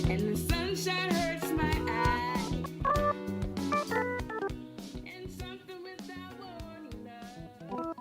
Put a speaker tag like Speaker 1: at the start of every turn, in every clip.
Speaker 1: and the sunshine hurts my eye, and something without warning love.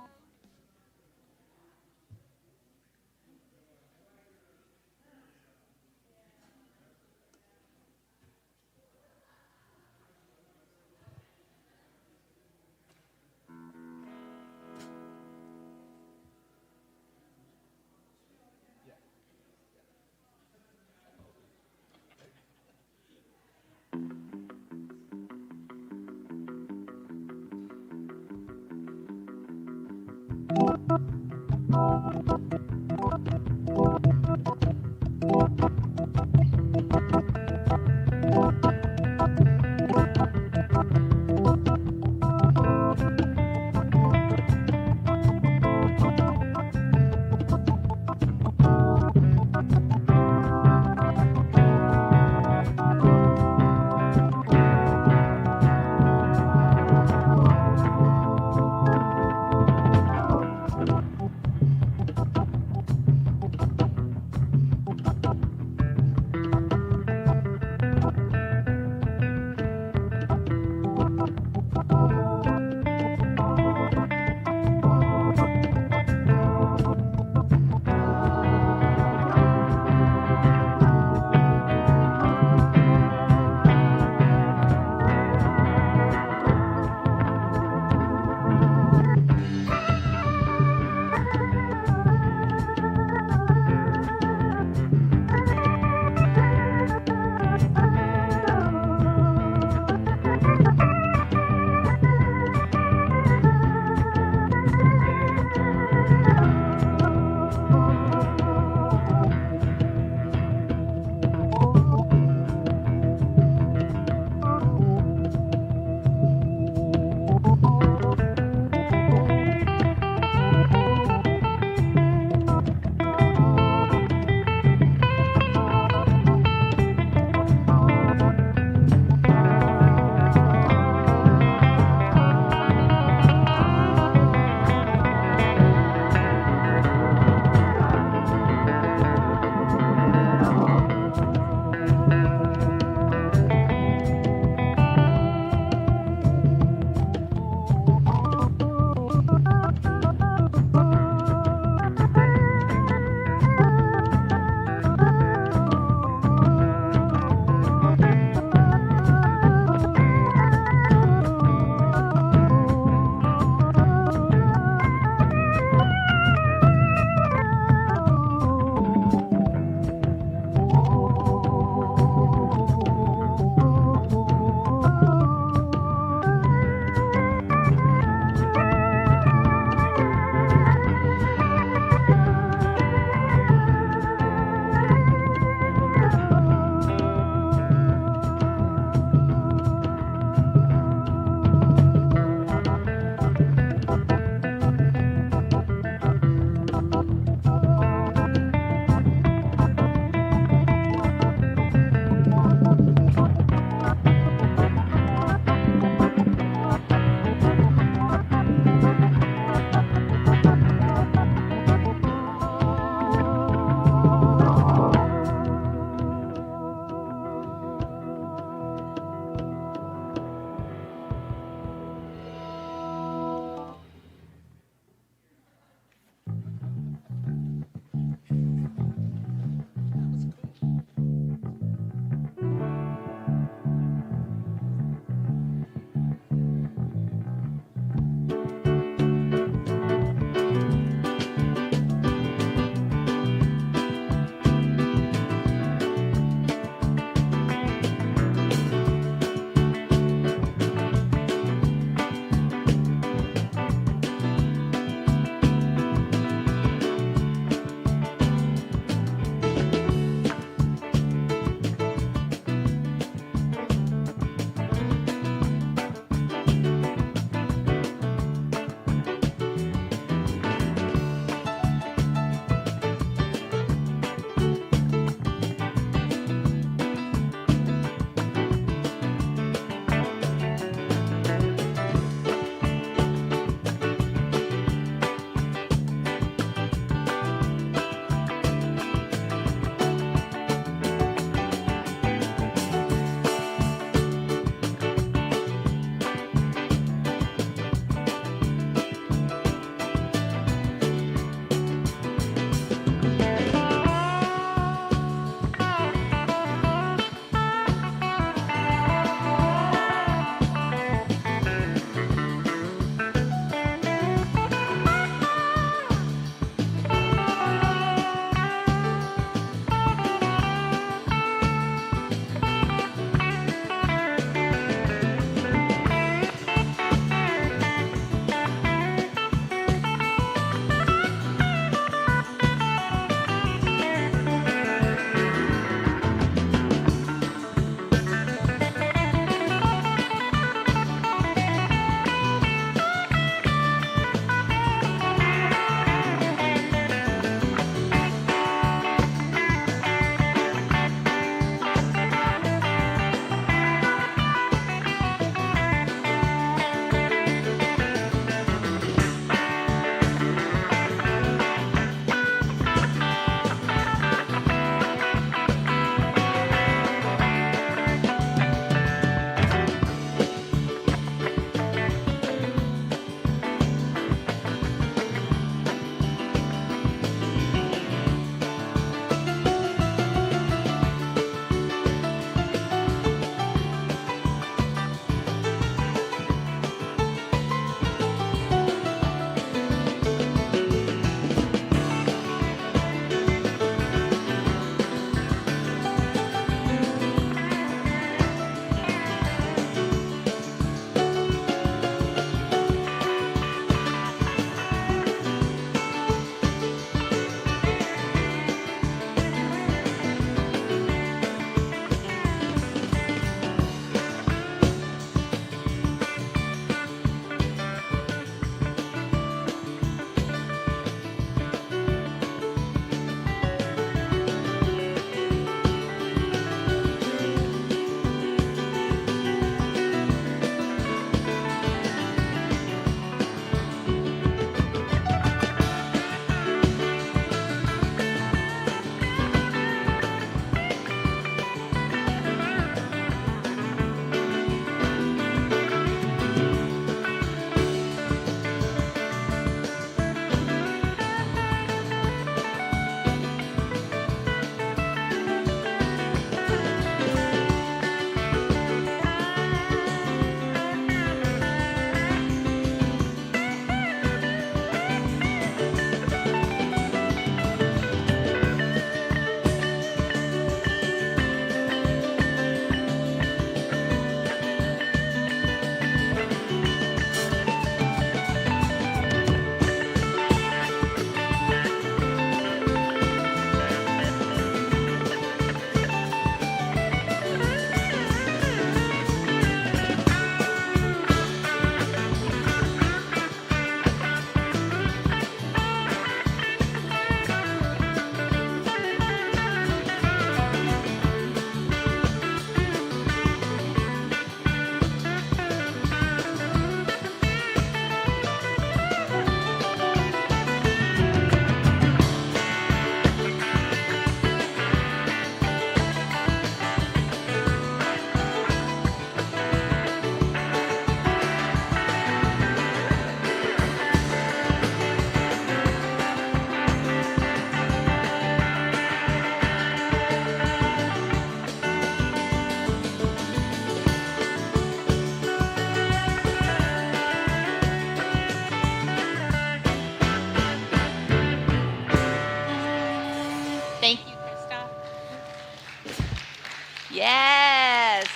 Speaker 2: Yes.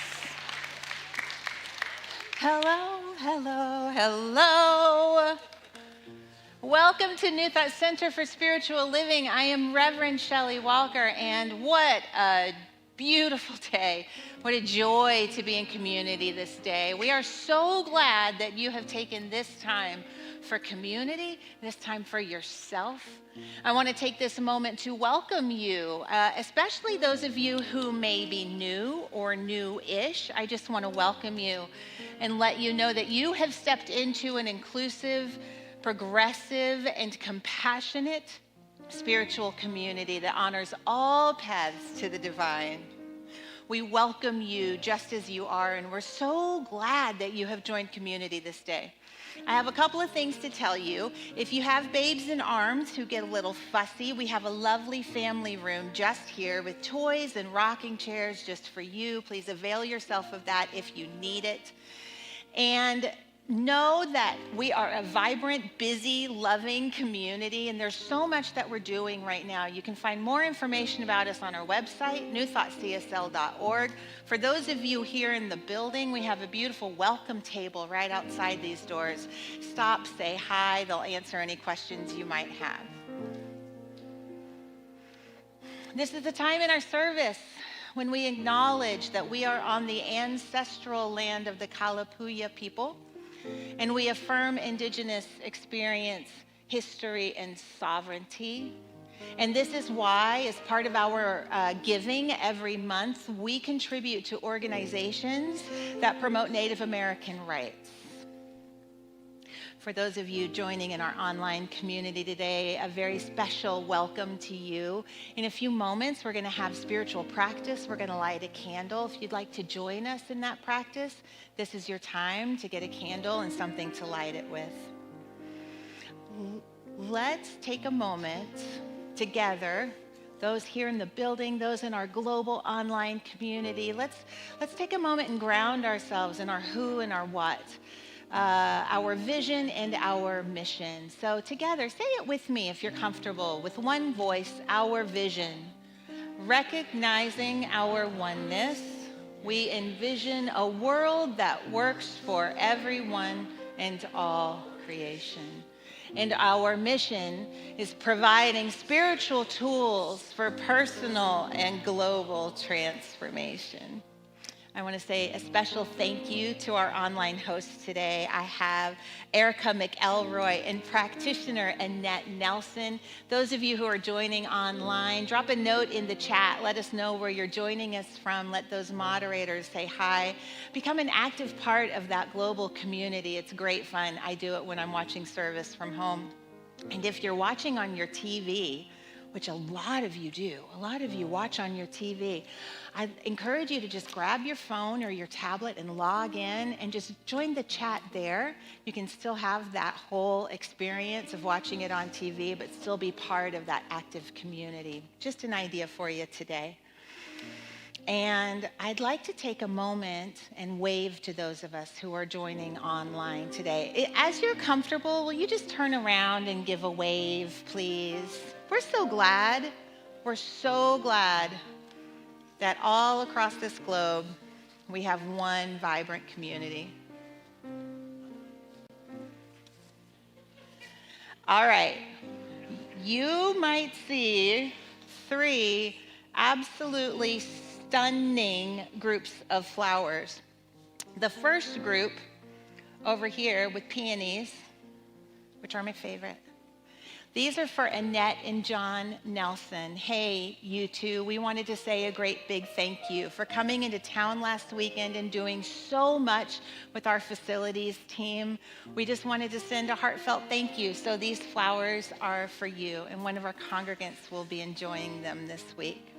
Speaker 2: Hello, hello, hello. Welcome to New Thought Center for Spiritual Living. I am Reverend Shelly Walker, and what a beautiful day. What a joy to be in community this day. We are so glad that you have taken this time for community, this time for yourself. I want to take this moment to welcome you, especially those of you who may be new or new-ish. I just want to welcome you and let you know that you have stepped into an inclusive, progressive, and compassionate spiritual community that honors all paths to the divine. We welcome you just as you are, and we're so glad that you have joined community this day. I have a couple of things to tell you. If you have babes in arms who get a little fussy, we have a lovely family room just here with toys and rocking chairs just for you. Please avail yourself of that if you need it. And know that we are a vibrant, busy, loving community, and there's so much that we're doing right now. You can find more information about us on our website, newthoughtcsl.org. For those of you here in the building, we have a beautiful welcome table right outside these doors. Stop, say hi. They'll answer any questions you might have. This is the time in our service when we acknowledge that we are on the ancestral land of the Kalapuya people, and we affirm Indigenous experience, history, and sovereignty. And this is why, as part of our giving every month, we contribute to organizations that promote Native American rights. For those of you joining in our online community today, a very special welcome to you. In a few moments, we're going to have spiritual practice. We're going to light a candle. If you'd like to join us in that practice, this is your time to get a candle and something to light it with. Let's take a moment together, those here in the building, those in our global online community. Let's take a moment and ground ourselves in our who and our what. Our vision and our mission. So together, say it with me if you're comfortable, with one voice, our vision. Recognizing our oneness, we envision a world that works for everyone and all creation. And our mission is providing spiritual tools for personal and global transformation. I want to say a special thank you to our online hosts today. I have Erica McElroy and practitioner Annette Nelson. Those of you who are joining online, drop a note in the chat. Let us know where you're joining us from. Let those moderators say hi. Become an active part of that global community. It's great fun. I do it when I'm watching service from home. And if you're watching on your TV, which a lot of you do. A lot of you watch on your TV. I encourage you to just grab your phone or your tablet and log in and just join the chat there. You can still have that whole experience of watching it on TV, but still be part of that active community. Just an idea for you today. And I'd like to take a moment and wave to those of us who are joining online today. As you're comfortable, will you just turn around and give a wave, please? We're so glad that all across this globe, we have one vibrant community. All right, you might see 3 absolutely stunning groups of flowers. The first group over here with peonies, which are my favorite. These are for Annette and John Nelson. Hey, you two, we wanted to say a great big thank you for coming into town last weekend and doing so much with our facilities team. We just wanted to send a heartfelt thank you. So these flowers are for you, and one of our congregants will be enjoying them this week.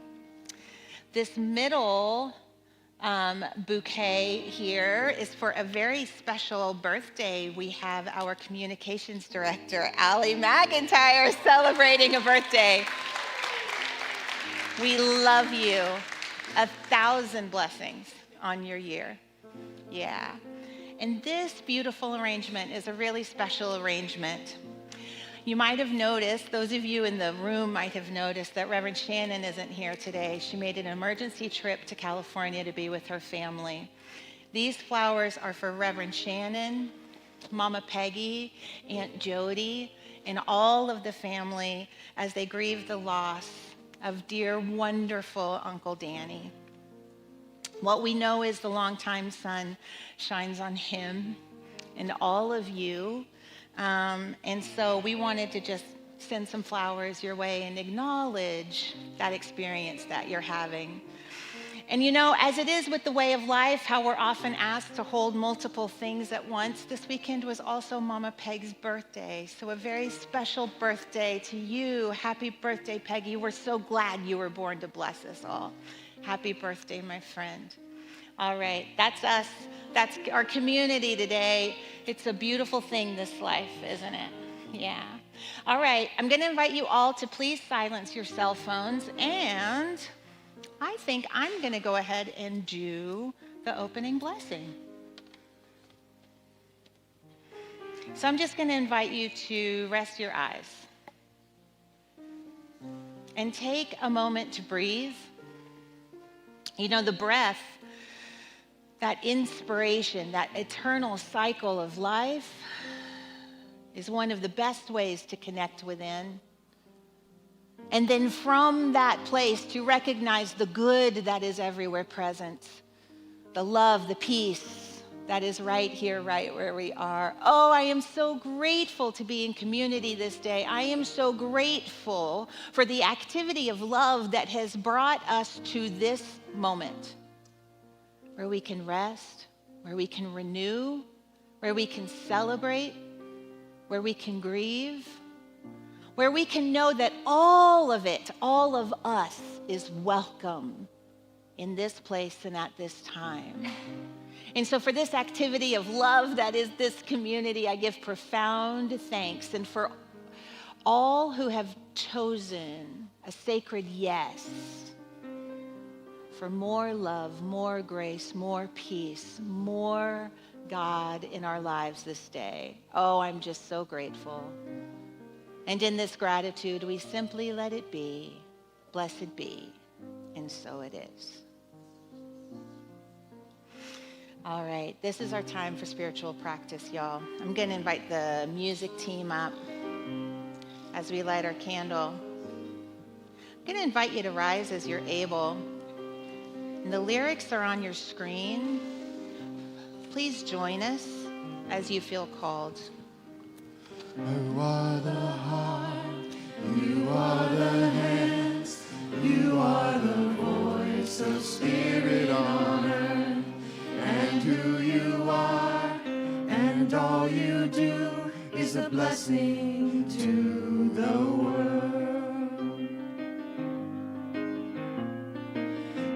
Speaker 2: This middle bouquet here is for a very special birthday. We have our communications director, Allie McIntyre, celebrating a birthday. We love you. 1,000 blessings on your year. Yeah. And this beautiful arrangement is a really special arrangement. You might have noticed, those of you in the room might have noticed that Reverend Shannon isn't here today. She made an emergency trip to California to be with her family. These flowers are for Reverend Shannon, Mama Peggy, Aunt Jody, and all of the family as they grieve the loss of dear, wonderful Uncle Danny. What we know is the longtime sun shines on him and all of you. And so we wanted to just send some flowers your way and acknowledge that experience that you're having. And you know, as it is with the way of life, how we're often asked to hold multiple things at once, this weekend was also Mama Peg's birthday. So a very special birthday to you. Happy birthday, Peggy. We're so glad you were born to bless us all. Happy birthday, my friend. All right, that's us. That's our community today. It's a beautiful thing, this life, isn't it? Yeah. All right, I'm going to invite you all to please silence your cell phones, and I think I'm going to go ahead and do the opening blessing. So I'm just going to invite you to rest your eyes and take a moment to breathe. You know, the breath, that inspiration, that eternal cycle of life is one of the best ways to connect within. And then from that place to recognize the good that is everywhere present, the love, the peace that is right here, right where we are. Oh, I am so grateful to be in community this day. I am so grateful for the activity of love that has brought us to this moment, where we can rest, where we can renew, where we can celebrate, where we can grieve, where we can know that all of it, all of us, is welcome in this place and at this time. And so for this activity of love that is this community, I give profound thanks. And for all who have chosen a sacred yes, for more love, more grace, more peace, more God in our lives this day. Oh, I'm just so grateful. And in this gratitude, we simply let it be. Blessed be. And so it is. All right, this is our time for spiritual practice, y'all. I'm going to invite the music team up as we light our candle. I'm going to invite you to rise as you're able. And the lyrics are on your screen. Please join us as you feel called.
Speaker 3: You are the heart, you are the hands, you are the voice of spirit on earth. And who you are, and all you do is a blessing to the world.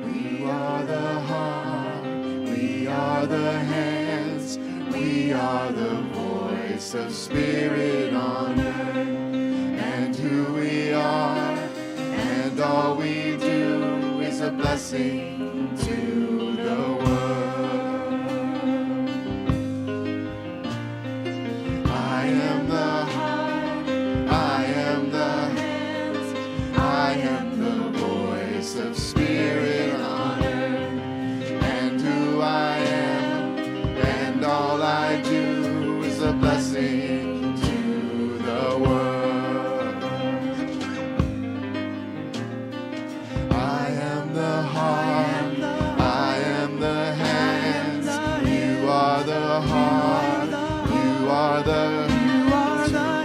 Speaker 3: We are the heart, we are the hands, we are the voice of spirit on earth. And who we are, and all we do is a blessing to the world. I am the heart, I am the hands, I am the voice of spirit on earth. And who I am, and all I do is a blessing to the world. I am the heart, I am the hands, you are the heart, you are the,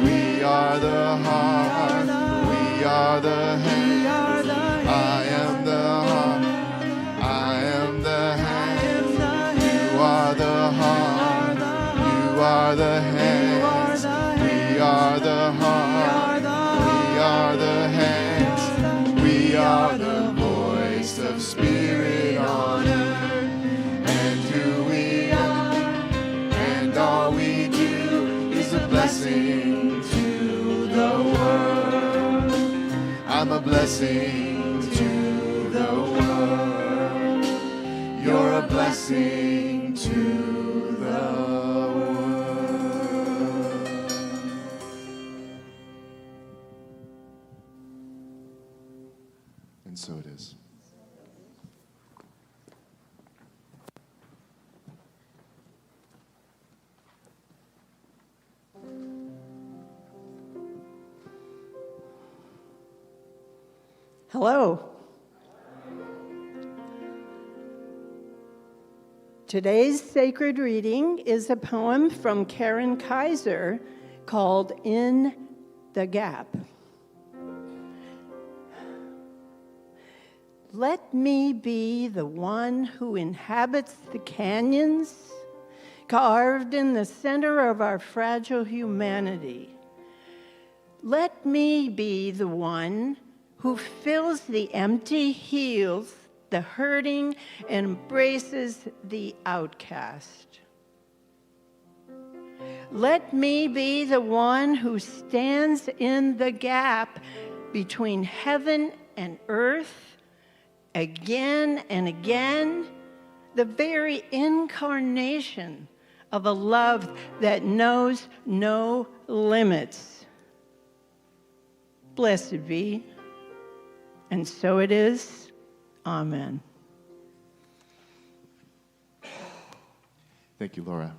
Speaker 3: we are the heart, we are the hands. I am the heart, I am the hands, you are the heart, you are the hands. We are the heart, we are the hands, we are the voice of spirit on earth. And who we are, and all we do is a blessing to the world. I'm a blessing to the world. You're a blessing to the world.
Speaker 4: Hello. Today's sacred reading is a poem from Karen Kaiser called In the Gap. Let me be the one who inhabits the canyons, carved in the center of our fragile humanity. Let me be the one who fills the empty, heals the hurting, and embraces the outcast. Let me be the one who stands in the gap between heaven and earth, again and again, the very incarnation of a love that knows no limits. Blessed be, and so it is. Amen.
Speaker 3: Thank you, Laura.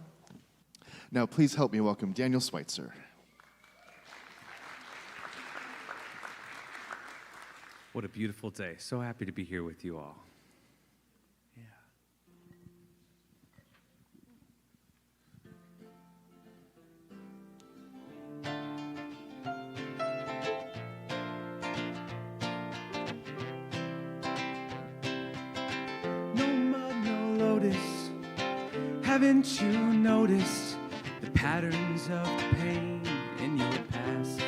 Speaker 3: Now, please help me welcome Daniel Schweitzer.
Speaker 5: What a beautiful day. So happy to be here with you all. Yeah. No mud, no lotus. Haven't you noticed the patterns of the pain in your past?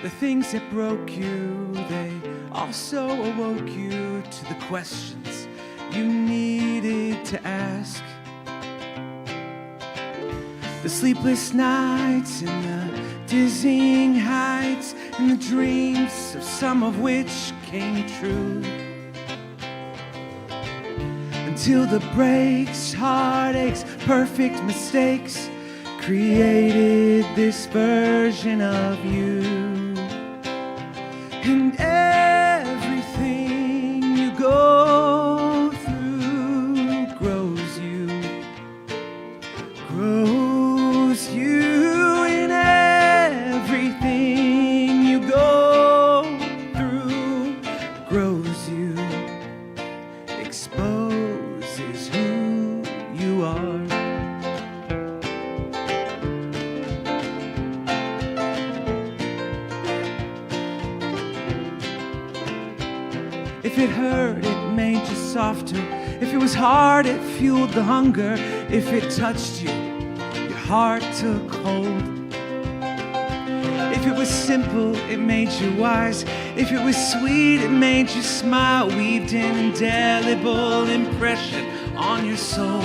Speaker 5: The things that broke you, they also awoke you to the questions you needed to ask. The sleepless nights and the dizzying heights and the dreams of some of which came true. Until the breaks, heartaches, perfect mistakes created this version of you. And everything you go through grows you, and everything you go through grows you, exposes who you are. If it hurt, it made you softer. If it was hard, it fueled the hunger. If it touched you, your heart took hold. If it was simple, it made you wise. If it was sweet, it made you smile. Weaved an indelible impression on your soul.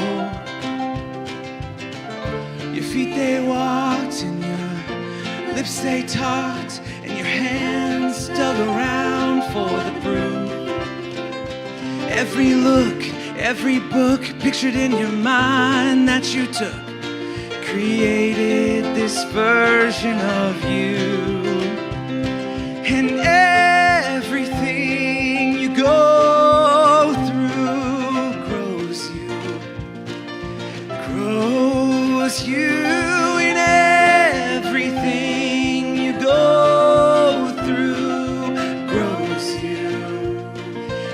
Speaker 5: Your feet, they walked, and your lips, they talked, and your hands dug around for the proof. Every look, every book pictured in your mind that you took created this version of you. And everything you go through grows you, and everything you go through grows you,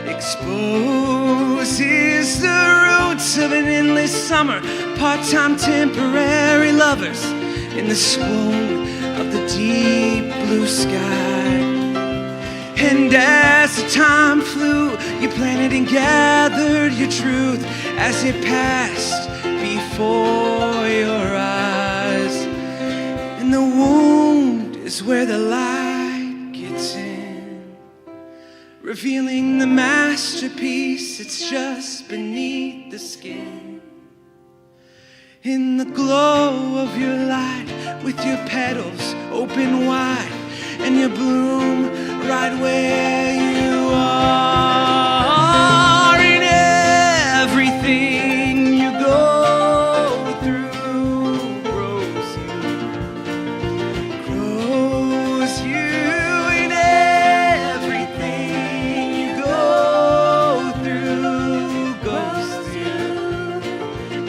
Speaker 5: exposes the roots of an endless summer, part-time temporary lovers in the swoon of the deep blue sky. And as the time flew, you planted and gathered your truth as it passed before your eyes. And the wound is where the light gets in, revealing the masterpiece that's just beneath the skin. In the glow of your light, with your petals open wide, and you bloom right where you are. In everything you go through grows you, in everything you go through goes through,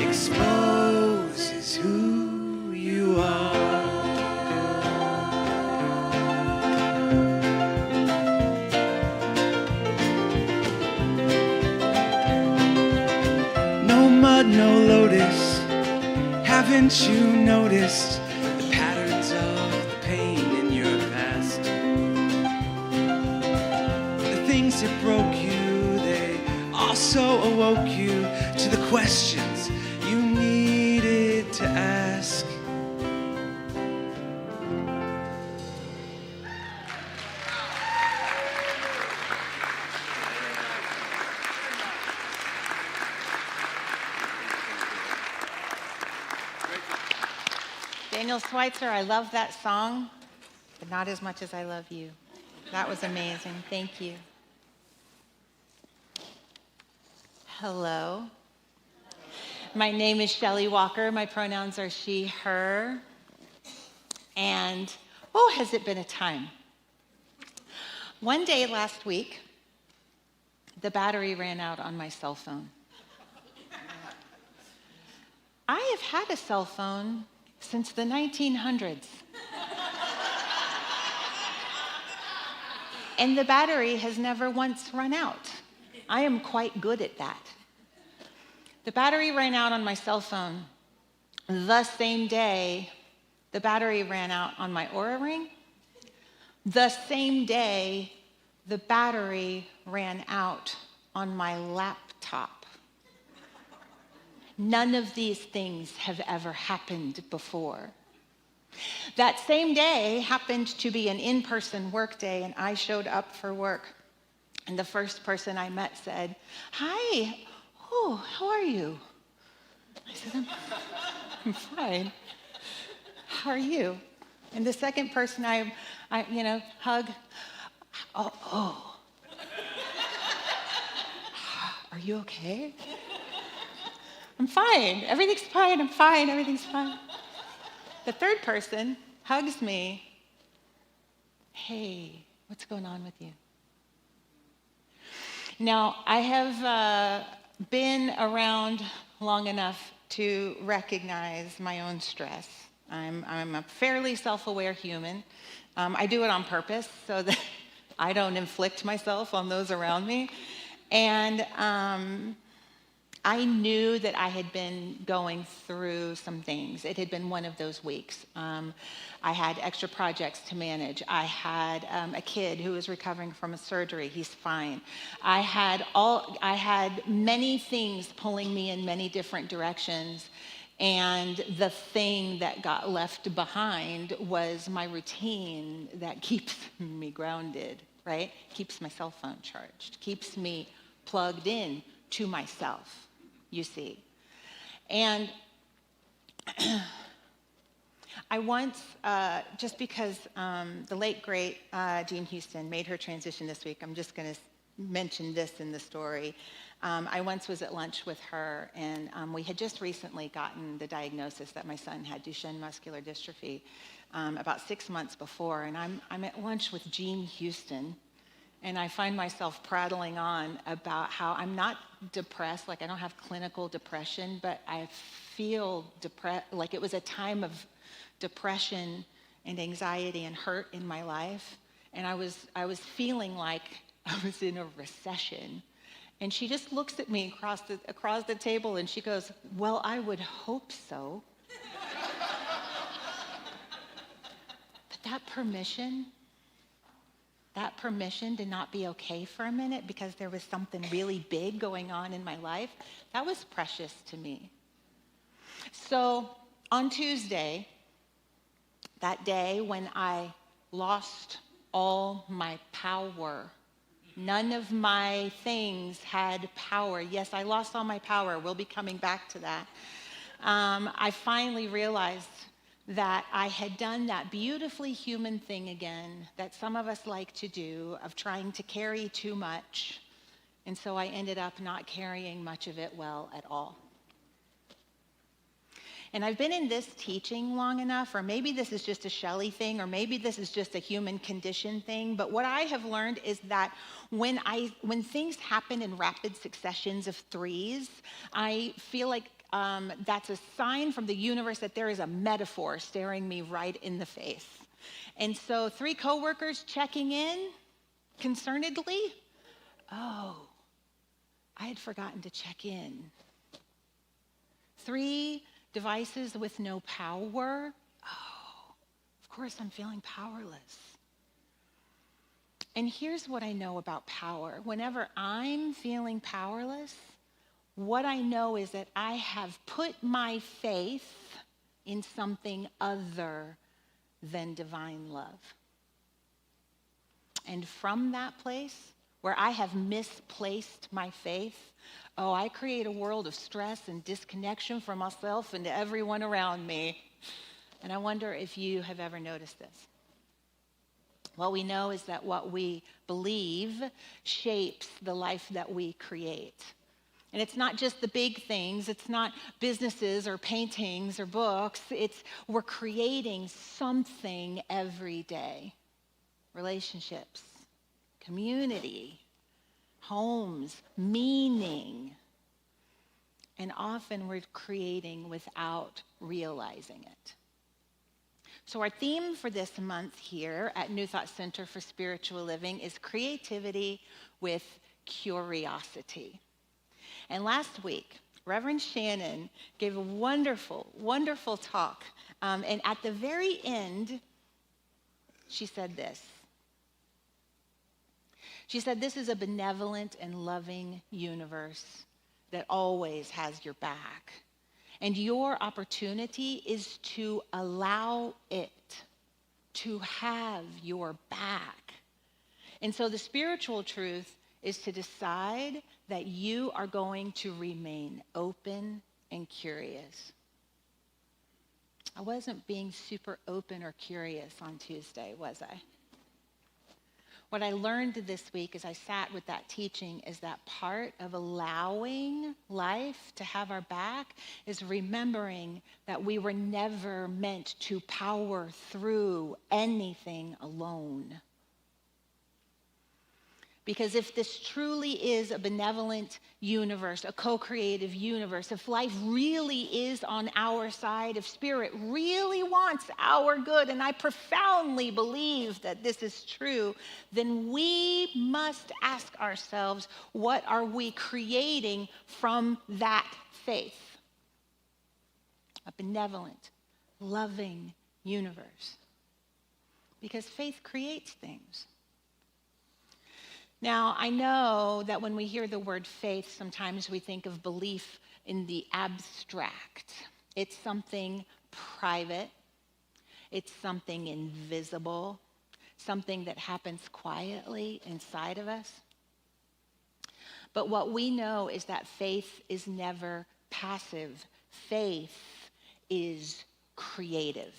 Speaker 5: exposes who you are. but no lotus. Haven't you noticed the patterns of the pain in your past? The things that broke you, they also awoke you to the questions you needed to ask.
Speaker 2: Daniel Schweitzer, I love that song, but not as much as I love you. That was amazing. Thank you. Hello. My name is Shelly Walker. My pronouns are she, her. And, oh, has it been a time? One day last week, the battery ran out on my cell phone. I have had a cell phone since the 1900s. And the battery has never once run out. I am quite good at that. The battery ran out on my cell phone the same day the battery ran out on my Oura Ring. The same day the battery ran out on my laptop. None of these things have ever happened before. That same day happened to be an in-person work day, and I showed up for work. And the first person I met said, "Hi, oh, how are you?" I said, I'm fine. How are you? And the second person I hug, oh. Are you okay? I'm fine. Everything's fine. I'm fine. Everything's fine. The third person hugs me. Hey, what's going on with you? Now, I have been around long enough to recognize my own stress. I'm a fairly self-aware human. I do it on purpose so that I don't inflict myself on those around me. And I knew that I had been going through some things. It had been one of those weeks. I had extra projects to manage. I had a kid who was recovering from a surgery. He's fine. I had many things pulling me in many different directions. And the thing that got left behind was my routine that keeps me grounded, right? Keeps my cell phone charged, keeps me plugged in to myself. You see. And I once, just because the late, great Jean Houston made her transition this week, I'm just going to mention this in the story. I once was at lunch with her, and we had just recently gotten the diagnosis that my son had Duchenne muscular dystrophy about 6 months before, and I'm at lunch with Jean Houston. And I find myself prattling on about how I'm not depressed, like I don't have clinical depression, but I feel depressed, like it was a time of depression and anxiety and hurt in my life. And I was feeling like I was in a recession. And she just looks at me across the table and she goes, "Well, I would hope so." But that permission to not be okay for a minute because there was something really big going on in my life, that was precious to me. So on Tuesday, that day when I lost all my power, none of my things had power. Yes, I lost all my power. We'll be coming back to that. I finally realized that I had done that beautifully human thing again that some of us like to do of trying to carry too much. And so I ended up not carrying much of it well at all. And I've been in this teaching long enough, or maybe this is just a Shelly thing, or maybe this is just a human condition thing, but what I have learned is that when things happen in rapid successions of threes, I feel like that's a sign from the universe that there is a metaphor staring me right in the face. And so 3 coworkers checking in concernedly. Oh, I had forgotten to check in. 3 devices with no power. Oh, of course I'm feeling powerless. And here's what I know about power. Whenever I'm feeling powerless, what I know is that I have put my faith in something other than divine love. And from that place where I have misplaced my faith, I create a world of stress and disconnection for myself and to everyone around me. And I wonder if you have ever noticed this. What we know is that what we believe shapes the life that we create. And it's not just the big things. It's not businesses or paintings or books. We're creating something every day. Relationships, community, homes, meaning. And often we're creating without realizing it. So our theme for this month here at New Thought Center for Spiritual Living is creativity with curiosity. And last week, Reverend Shannon gave a wonderful, wonderful talk. And at the very end, she said this. She said, this is a benevolent and loving universe that always has your back. And your opportunity is to allow it to have your back. And so the spiritual truth is to decide that you are going to remain open and curious. I wasn't being super open or curious on Tuesday, was I? What I learned this week as I sat with that teaching is that part of allowing life to have our back is remembering that we were never meant to power through anything alone. Because if this truly is a benevolent universe, a co-creative universe, if life really is on our side, if Spirit really wants our good, and I profoundly believe that this is true, then we must ask ourselves, what are we creating from that faith? A benevolent, loving universe. Because faith creates things. Now, I know that when we hear the word faith, sometimes we think of belief in the abstract. It's something private. It's something invisible, something that happens quietly inside of us. But what we know is that faith is never passive. Faith is creative.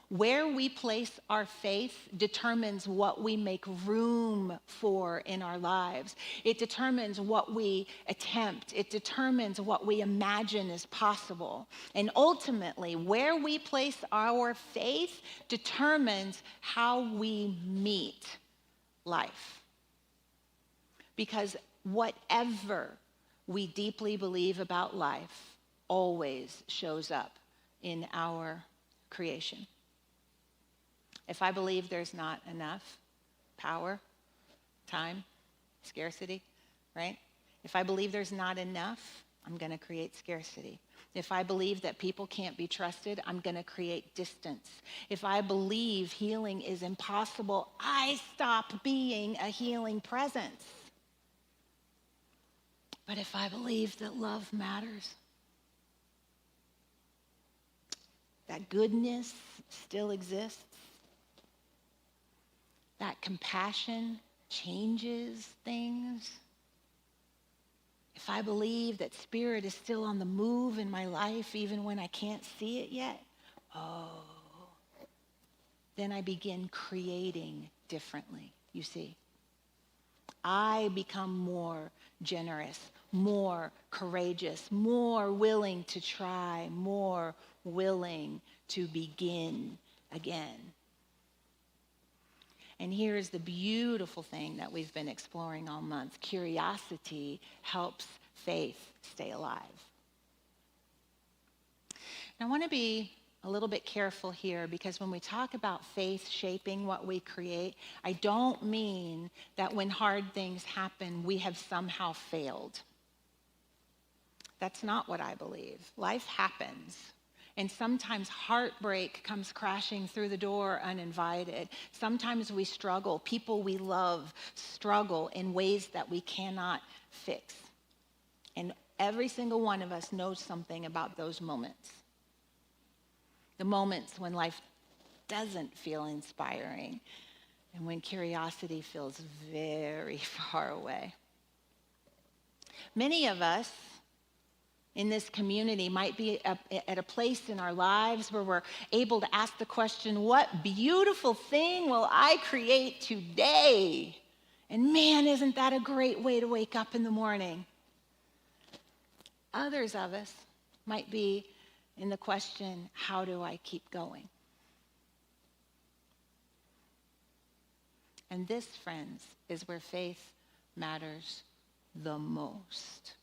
Speaker 2: Where we place our faith determines what we make room for in our lives. It determines what we attempt. It determines what we imagine is possible. And ultimately, where we place our faith determines how we meet life. Because whatever we deeply believe about life always shows up in our creation. If I believe there's not enough power, time, scarcity, right? If I believe there's not enough, I'm going to create scarcity. If I believe that people can't be trusted, I'm going to create distance. If I believe healing is impossible, I stop being a healing presence. But if I believe that love matters, that goodness still exists, that compassion changes things, if I believe that Spirit is still on the move in my life even when I can't see it yet, then I begin creating differently, you see. I become more generous, more courageous, more willing to try, more willing to begin again. And here's the beautiful thing that we've been exploring all month. Curiosity helps faith stay alive. And I want to be a little bit careful here, because when we talk about faith shaping what we create, I don't mean that when hard things happen, we have somehow failed. That's not what I believe. Life happens. And sometimes heartbreak comes crashing through the door uninvited. Sometimes we struggle. People we love struggle in ways that we cannot fix. And every single one of us knows something about those moments. The moments when life doesn't feel inspiring and when curiosity feels very far away. Many of us in this community might be at a place in our lives where we're able to ask the question, what beautiful thing will I create today? And man, isn't that a great way to wake up in the morning? Others of us might be in the question, how do I keep going? And this, friends, is where faith matters the most.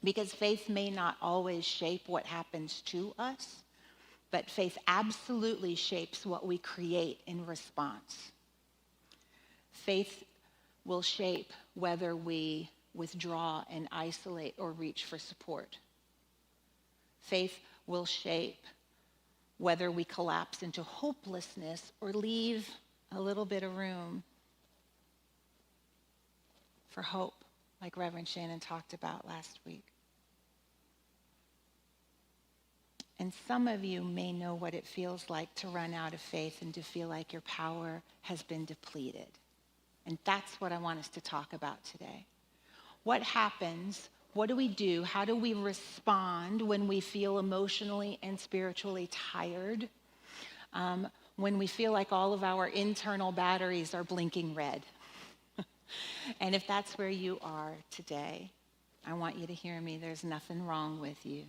Speaker 2: Because faith may not always shape what happens to us, but faith absolutely shapes what we create in response. Faith will shape whether we withdraw and isolate or reach for support. Faith will shape whether we collapse into hopelessness or leave a little bit of room for hope, like Reverend Shannon talked about last week. And some of you may know what it feels like to run out of faith and to feel like your power has been depleted. And that's what I want us to talk about today. What happens? What do we do? How do we respond when we feel emotionally and spiritually tired? When we feel like all of our internal batteries are blinking red? And if that's where you are today, I want you to hear me. There's nothing wrong with you.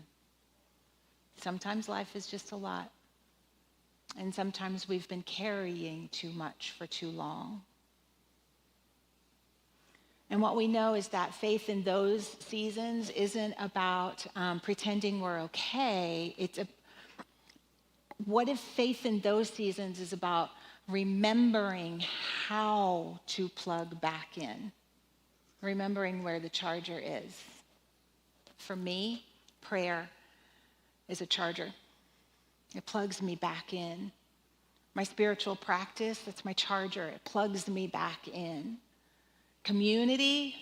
Speaker 2: Sometimes life is just a lot. And sometimes we've been carrying too much for too long. And what we know is that faith in those seasons isn't about pretending we're okay. What if faith in those seasons is about remembering how to plug back in? Remembering where the charger is. For me, prayer is a charger. It plugs me back in. My spiritual practice, that's my charger. It plugs me back in. Community,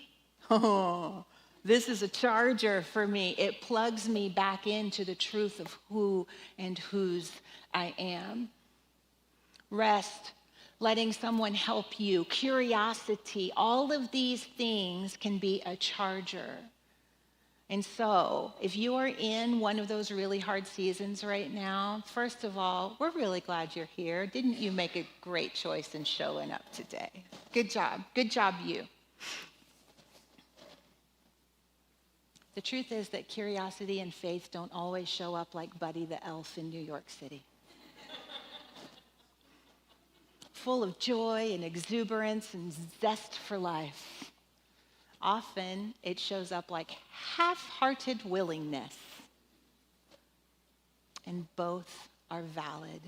Speaker 2: oh, this is a charger for me. It plugs me back into the truth of who and whose I am. Rest, letting someone help you, curiosity, all of these things can be a charger. And so, if you are in one of those really hard seasons right now, first of all, we're really glad you're here. Didn't you make a great choice in showing up today? Good job. Good job, you. The truth is that curiosity and faith don't always show up like Buddy the Elf in New York City. Full of joy and exuberance and zest for life. Often, it shows up like half-hearted willingness. And both are valid.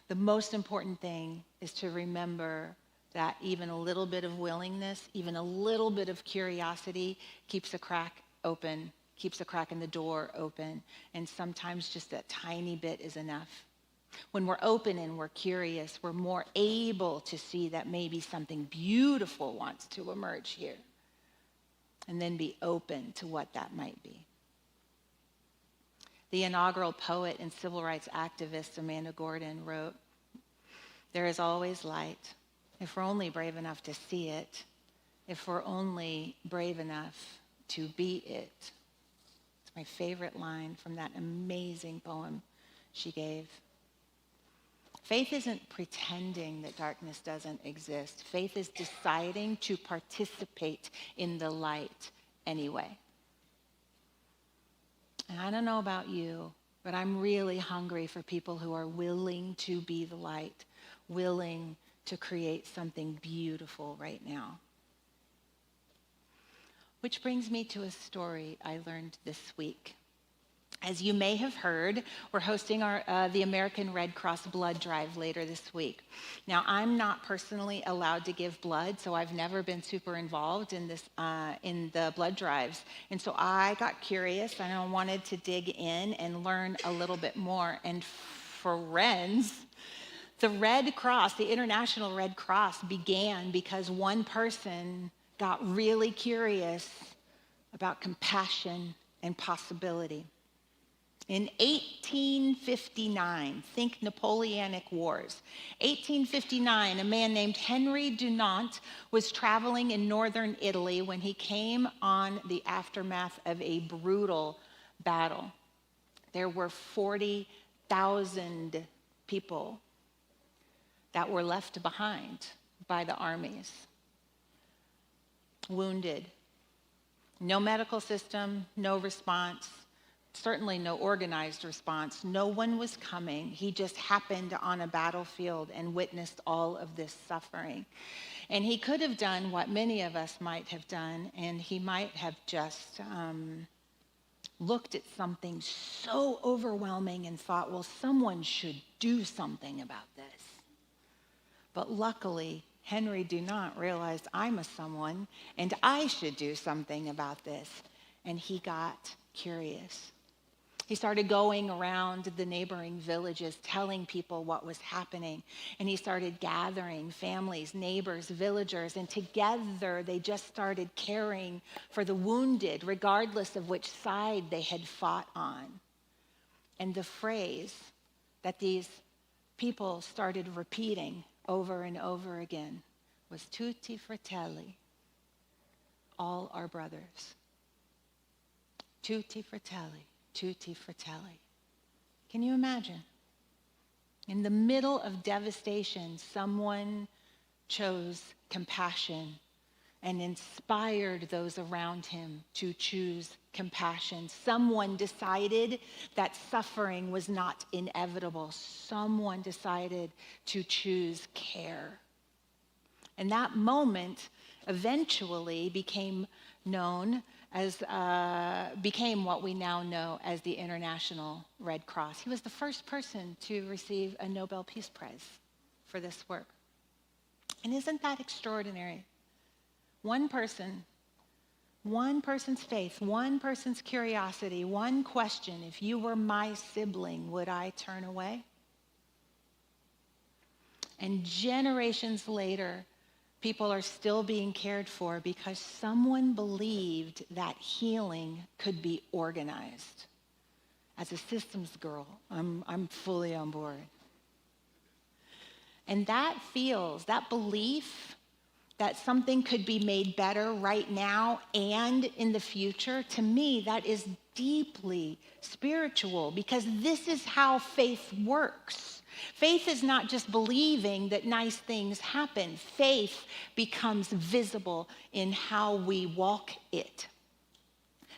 Speaker 2: The most important thing is to remember that even a little bit of willingness, even a little bit of curiosity keeps a crack open, keeps a crack in the door open, and sometimes just that tiny bit is enough. When we're open and we're curious, we're more able to see that maybe something beautiful wants to emerge here, and then be open to what that might be. The inaugural poet and civil rights activist Amanda Gorman wrote, "There is always light, if we're only brave enough to see it, if we're only brave enough to be it." It's my favorite line from that amazing poem she gave. Faith isn't pretending that darkness doesn't exist. Faith is deciding to participate in the light anyway. And I don't know about you, but I'm really hungry for people who are willing to be the light, willing to create something beautiful right now. Which brings me to a story I learned this week. As you may have heard, we're hosting the American Red Cross blood drive later this week. Now, I'm not personally allowed to give blood, so I've never been super involved in the blood drives. And so I got curious and I wanted to dig in and learn a little bit more. And friends, the Red Cross, the International Red Cross, began because one person got really curious about compassion and possibility. In 1859, think Napoleonic Wars. 1859, a man named Henry Dunant was traveling in northern Italy when he came on the aftermath of a brutal battle. There were 40,000 people that were left behind by the armies, wounded. No medical system, no response. Certainly no organized response. No one was coming. He just happened on a battlefield and witnessed all of this suffering. And he could have done what many of us might have done, and he might have just looked at something so overwhelming and thought, well, someone should do something about this. But luckily, Henry Dunant realized I'm a someone, and I should do something about this. And he got curious. He started going around the neighboring villages, telling people what was happening. And he started gathering families, neighbors, villagers, and together they just started caring for the wounded, regardless of which side they had fought on. And the phrase that these people started repeating over and over again was tutti fratelli, all our brothers. Tutti fratelli. Tutti fratelli. Can you imagine? In the middle of devastation, someone chose compassion and inspired those around him to choose compassion. Someone decided that suffering was not inevitable. Someone decided to choose care. And that moment eventually became what we now know as the International Red Cross. He was the first person to receive a Nobel Peace Prize for this work. And isn't that extraordinary? One person, one person's faith, one person's curiosity, one question: if you were my sibling, would I turn away? And generations later, people are still being cared for because someone believed that healing could be organized. As a systems girl, I'm fully on board. And that belief that something could be made better right now and in the future, to me, that is deeply spiritual, because this is how faith works. Faith is not just believing that nice things happen. Faith becomes visible in how we walk it.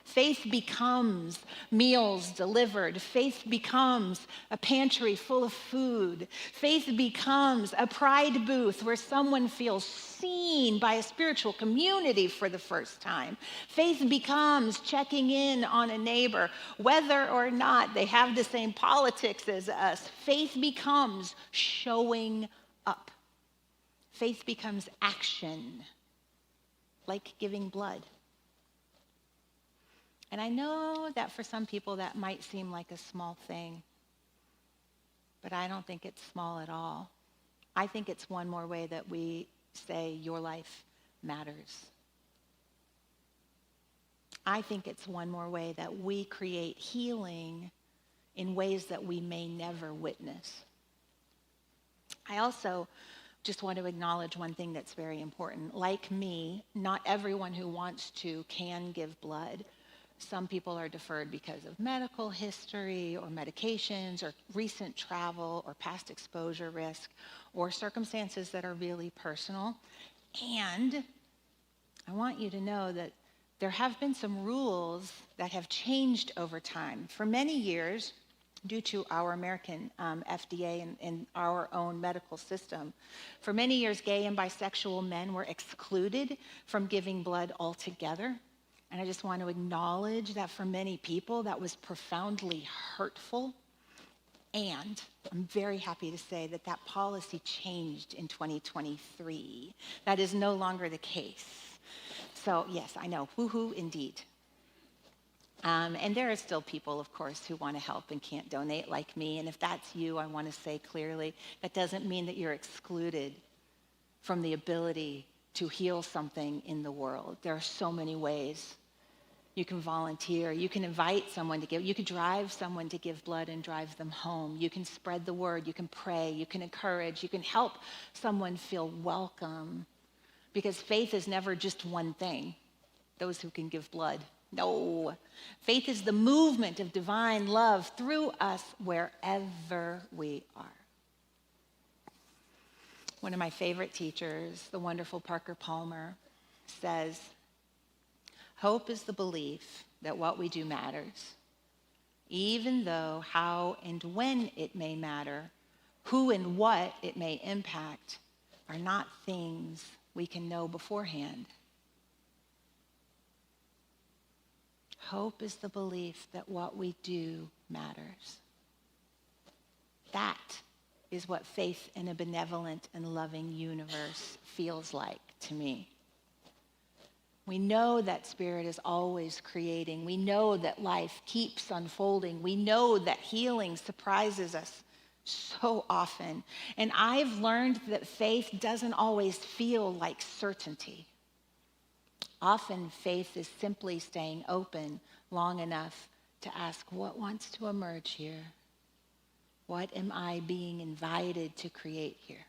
Speaker 2: Faith becomes meals delivered. Faith becomes a pantry full of food. Faith becomes a pride booth where someone feels seen by a spiritual community for the first time. Faith becomes checking in on a neighbor, whether or not they have the same politics as us. Faith becomes showing up. Faith becomes action, like giving blood. And I know that for some people that might seem like a small thing, but I don't think it's small at all. I think it's one more way that we say your life matters. I think it's one more way that we create healing in ways that we may never witness. I also just want to acknowledge one thing that's very important. Like me, not everyone who wants to can give blood. Some people are deferred because of medical history or medications or recent travel or past exposure risk or circumstances that are really personal. And I want you to know that there have been some rules that have changed over time. For many years, due to our American FDA and our own medical system, for many years, gay and bisexual men were excluded from giving blood altogether. And I just want to acknowledge that for many people, that was profoundly hurtful. And I'm very happy to say that that policy changed in 2023. That is no longer the case. So yes, I know, woohoo indeed. And there are still people, of course, who want to help and can't donate like me. And if that's you, I want to say clearly, that doesn't mean that you're excluded from the ability to heal something in the world. There are so many ways. You can volunteer. You can invite someone to give. You can drive someone to give blood and drive them home. You can spread the word. You can pray. You can encourage. You can help someone feel welcome. Because faith is never just one thing. Those who can give blood. No. Faith is the movement of divine love through us wherever we are. One of my favorite teachers, the wonderful Parker Palmer, says, hope is the belief that what we do matters, even though how and when it may matter, who and what it may impact, are not things we can know beforehand. Hope is the belief that what we do matters. That is what faith in a benevolent and loving universe feels like to me. We know that Spirit is always creating. We know that life keeps unfolding. We know that healing surprises us so often. And I've learned that faith doesn't always feel like certainty. Often faith is simply staying open long enough to ask, what wants to emerge here? What am I being invited to create here?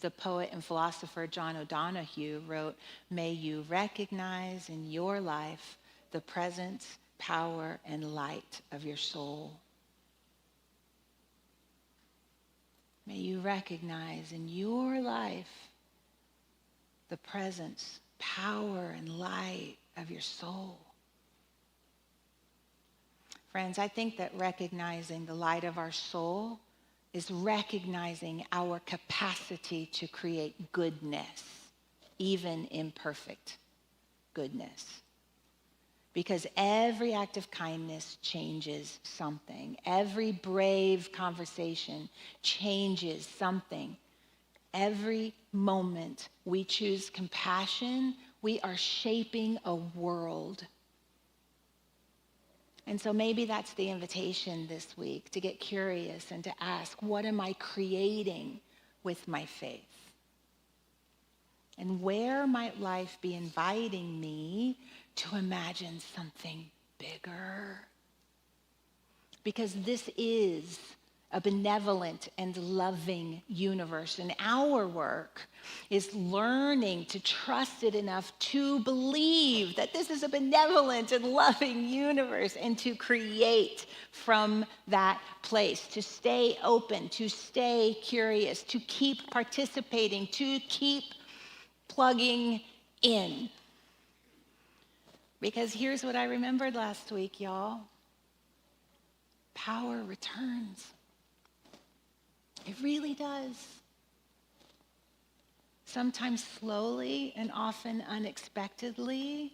Speaker 2: The poet and philosopher John O'Donohue wrote, may you recognize in your life the presence, power, and light of your soul. May you recognize in your life the presence, power, and light of your soul. Friends, I think that recognizing the light of our soul is recognizing our capacity to create goodness, even imperfect goodness. Because every act of kindness changes something. Every brave conversation changes something. Every moment we choose compassion, we are shaping a world. And so maybe that's the invitation this week, to get curious and to ask, what am I creating with my faith? And where might life be inviting me to imagine something bigger? Because this is a benevolent and loving universe. And our work is learning to trust it enough to believe that this is a benevolent and loving universe and to create from that place, to stay open, to stay curious, to keep participating, to keep plugging in. Because here's what I remembered last week, y'all. Power returns. It really does. Sometimes slowly and often unexpectedly.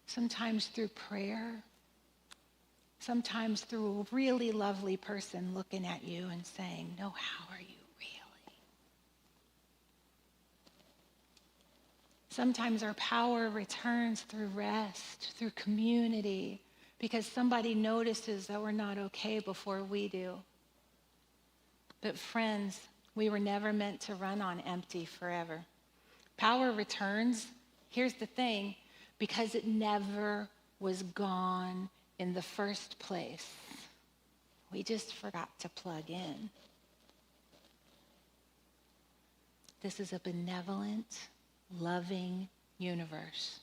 Speaker 2: Sometimes through prayer. Sometimes through a really lovely person looking at you and saying, no, how are you really? Sometimes our power returns through rest, through community, because somebody notices that we're not okay before we do. But friends, we were never meant to run on empty forever. Power returns, here's the thing, because it never was gone in the first place. We just forgot to plug in. This is a benevolent, loving universe.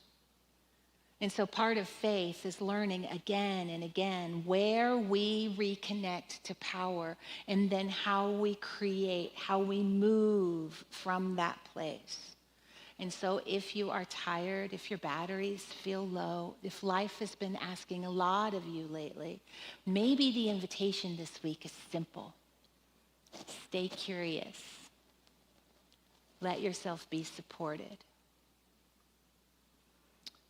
Speaker 2: And so part of faith is learning again and again where we reconnect to power and then how we create, how we move from that place. And so if you are tired, if your batteries feel low, if life has been asking a lot of you lately, maybe the invitation this week is simple. Stay curious. Let yourself be supported.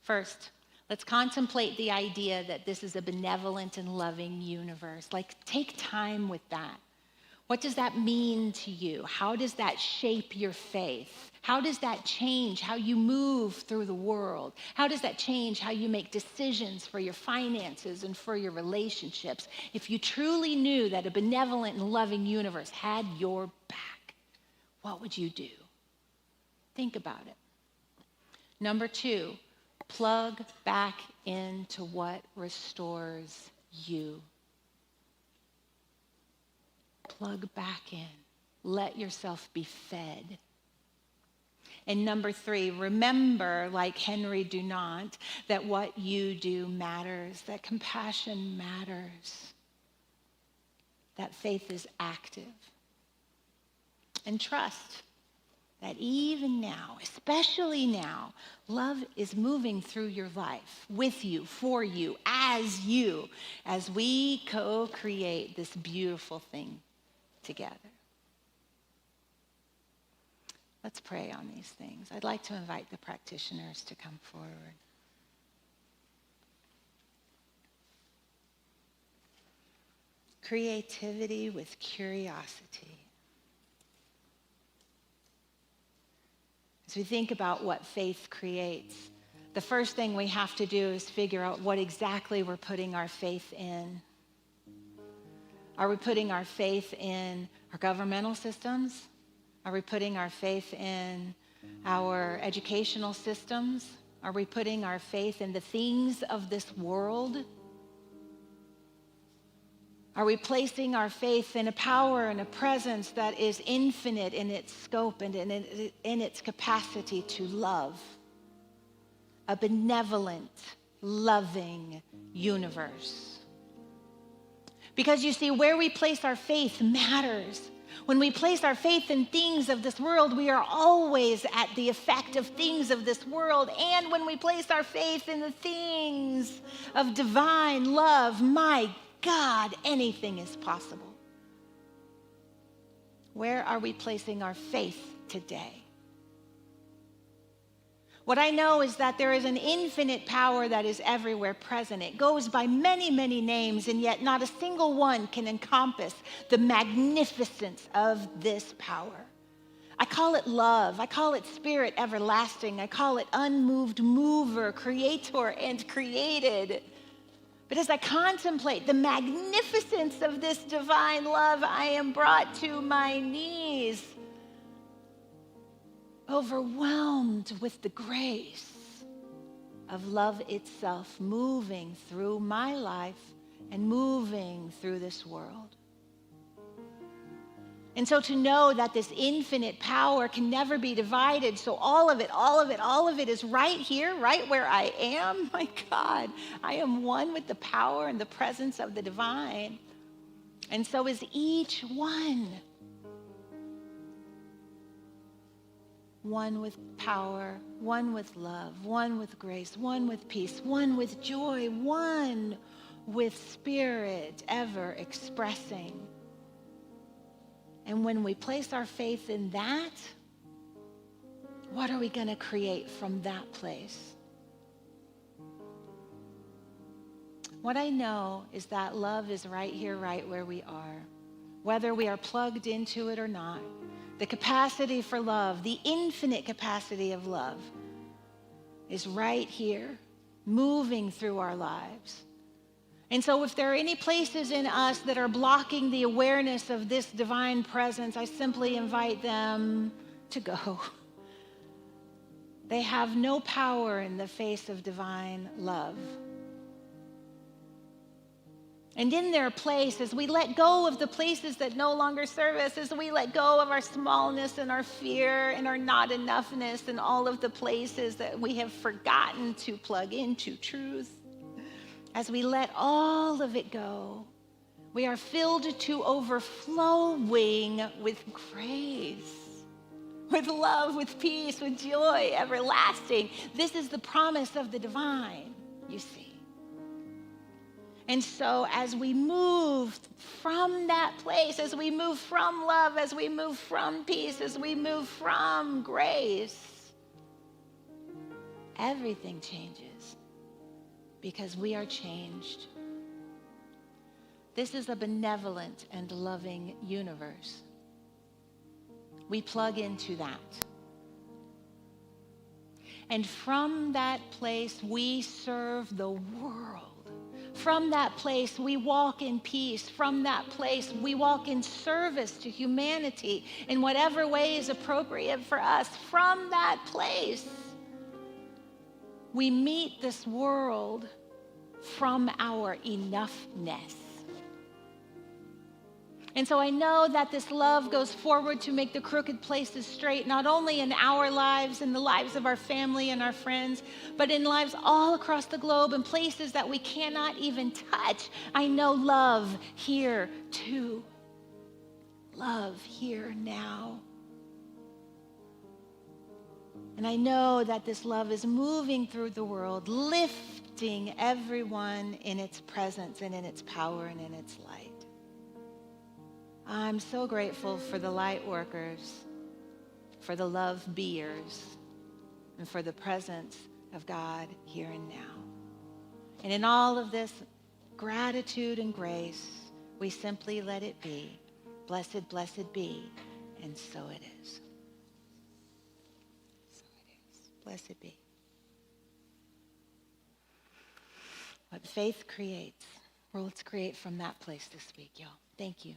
Speaker 2: First, let's contemplate the idea that this is a benevolent and loving universe. Like, take time with that. What does that mean to you? How does that shape your faith? How does that change how you move through the world? How does that change how you make decisions for your finances and for your relationships? If you truly knew that a benevolent and loving universe had your back, what would you do? Think about it. Number 2, plug back into what restores you. Plug back in. Let yourself be fed. And number 3, remember, like Henry Dunant, that what you do matters, that compassion matters, that faith is active. And trust that even now, especially now, love is moving through your life, with you, for you, as we co-create this beautiful thing together. Let's pray on these things. I'd like to invite the practitioners to come forward. Creativity with curiosity. As we think about what faith creates, the first thing we have to do is figure out what exactly we're putting our faith in. Are we putting our faith in our governmental systems? Are we putting our faith in our educational systems? Are we putting our faith in the things of this world? Are we placing our faith in a power and a presence that is infinite in its scope and in its capacity to love? A benevolent, loving universe. Because you see, where we place our faith matters. When we place our faith in things of this world, we are always at the effect of things of this world. And when we place our faith in the things of divine love, my God, anything is possible. Where are we placing our faith today? What I know is that there is an infinite power that is everywhere present. It goes by many, many names, and yet not a single one can encompass the magnificence of this power. I call it love. I call it spirit everlasting. I call it unmoved mover, creator, and created. But as I contemplate the magnificence of this divine love, I am brought to my knees, overwhelmed with the grace of love itself moving through my life and moving through this world. And so to know that this infinite power can never be divided, so all of it is right here, right where I am. My God, I am one with the power and the presence of the divine. And so is each one. One with power, one with love, one with grace, one with peace, one with joy, one with spirit ever expressing. And when we place our faith in that, what are we going to create from that place? What I know is that love is right here, right where we are, whether we are plugged into it or not. The capacity for love, the infinite capacity of love, is right here, moving through our lives. And so if there are any places in us that are blocking the awareness of this divine presence, I simply invite them to go. They have no power in the face of divine love. And in their place, as we let go of the places that no longer serve us, as we let go of our smallness and our fear and our not enoughness and all of the places that we have forgotten to plug into truth, as we let all of it go, we are filled to overflowing with grace, with love, with peace, with joy everlasting. This is the promise of the divine, you see. And so as we move from that place, as we move from love, as we move from peace, as we move from grace, everything changes because we are changed. This is a benevolent and loving universe. We plug into that. And from that place, we serve the world. From that place, we walk in peace. From that place, we walk in service to humanity in whatever way is appropriate for us. From that place, we meet this world from our enoughness. And so I know that this love goes forward to make the crooked places straight, not only in our lives and the lives of our family and our friends, but in lives all across the globe and places that we cannot even touch. I know love here too. Love here now. And I know that this love is moving through the world, lifting everyone in its presence and in its power and in its light. I'm so grateful for the light workers, for the love beers, and for the presence of God here and now. And in all of this gratitude and grace, we simply let it be. Blessed, blessed be, and so it is. So it is. Blessed be. What faith creates, well, let's create from that place this week, y'all. Thank you.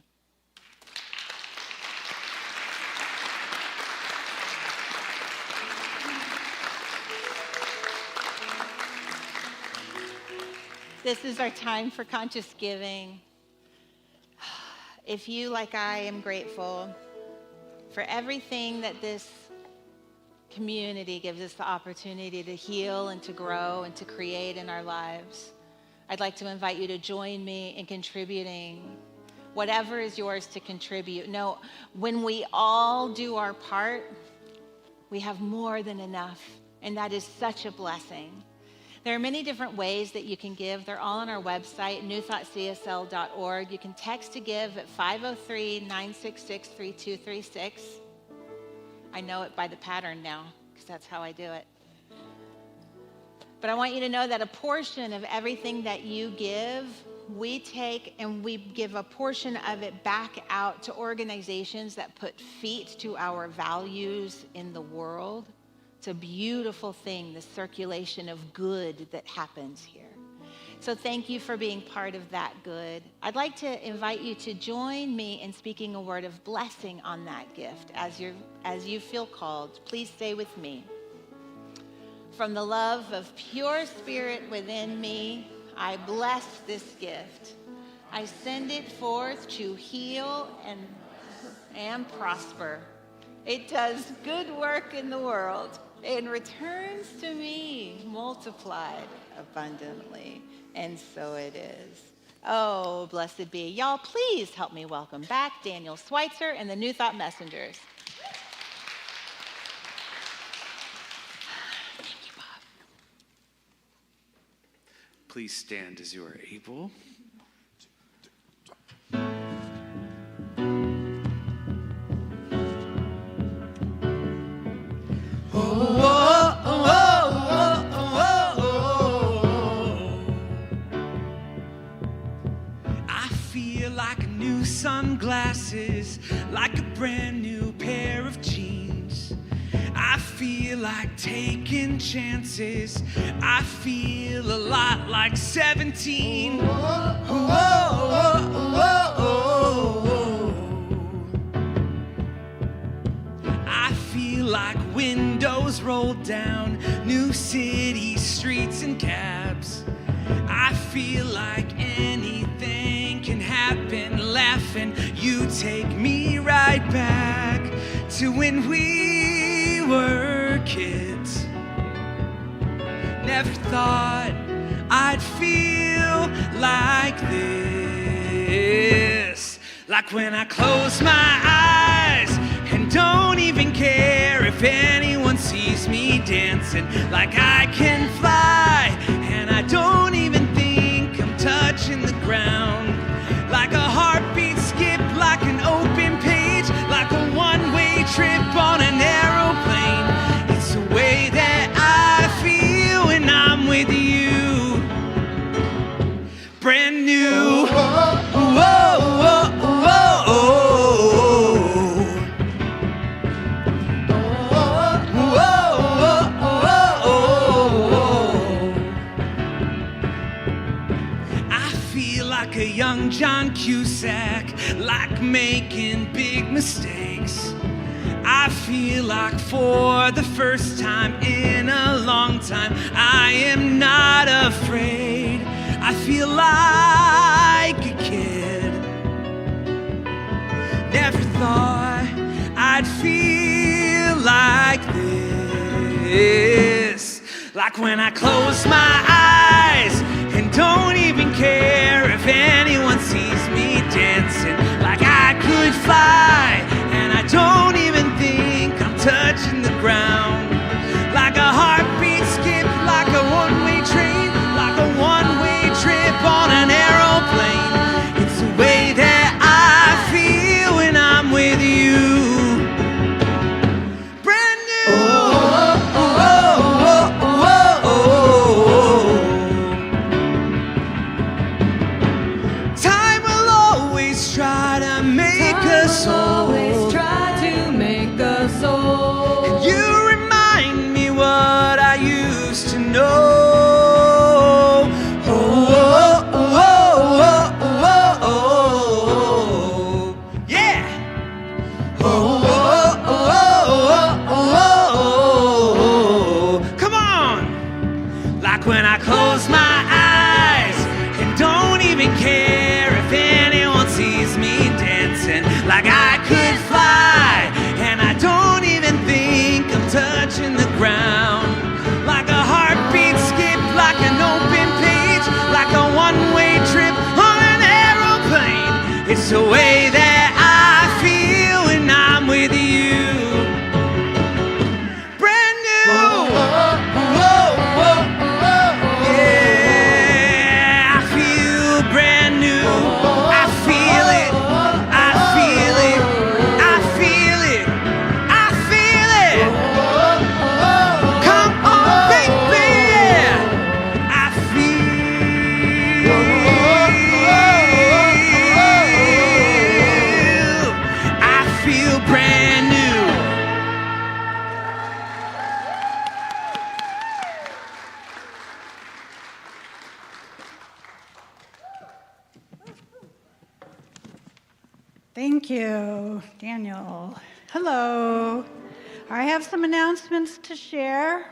Speaker 2: This is our time for conscious giving. If you, like I, am grateful for everything that this community gives us the opportunity to heal and to grow and to create in our lives, I'd like to invite you to join me in contributing whatever is yours to contribute. No, when we all do our part, we have more than enough, and that is such a blessing. There are many different ways that you can give. They're all on our website, newthoughtcsl.org. You can text to give at 503-966-3236. I know it by the pattern now because that's how I do it. But I want you to know that a portion of everything that you give, we take and we give a portion of it back out to organizations that put feet to our values in the world. It's a beautiful thing, the circulation of good that happens here. So thank you for being part of that good. I'd like to invite you to join me in speaking a word of blessing on that gift as you feel called. Please stay with me. From the love of pure spirit within me, I bless this gift. I send it forth to heal and prosper. It does good work in the world and returns to me multiplied abundantly. And so it is. Oh, blessed be. Y'all, please help me welcome back Daniel Schweitzer and the New Thought Messengers. Thank you, Bob.
Speaker 5: Please stand as you are able. Sunglasses, like a brand new pair of jeans. I feel like taking chances. I feel a lot like 17. I feel like windows rolled down new city streets and cabs. I feel like anything can happen, laughing. You take me right back to when we were kids. Never thought I'd feel like this. Like when I close my eyes and don't even care if anyone sees me dancing. Like I can fly and I don't even think I'm touching the ground. Like a heartbeat skip, like an open page, like a one-way trip on an aeroplane. It's the way that I feel. John Cusack, like making big mistakes. I feel like for the first time in a long time, I am not afraid. I feel like a kid. Never thought I'd feel like this. Like when I close my eyes and don't even care if anyone sees me dancing. Like I could fly and I don't even think I'm touching the ground. Like a heartbeat skip, like a one-way train, like a one-way trip on an aeroplane. It's the way that I feel when I'm with you. Brand new. Time will always try to make us whole. You remind me what I used to know. Yeah. Come on. Like when I close my eyes and don't even care if anyone sees me dancing. Like I could fly and I don't even think I'm touching the ground. Like a heartbeat skip, like an open page, like a one-way trip on an aeroplane. It's the way that I feel when I'm with you. Brand new. Yeah, I feel brand new. I feel it. I feel it. I feel it. I feel it. Come on, baby. Yeah. I feel. I feel brand new.
Speaker 6: Thank you, Daniel. Hello. I have some announcements to share.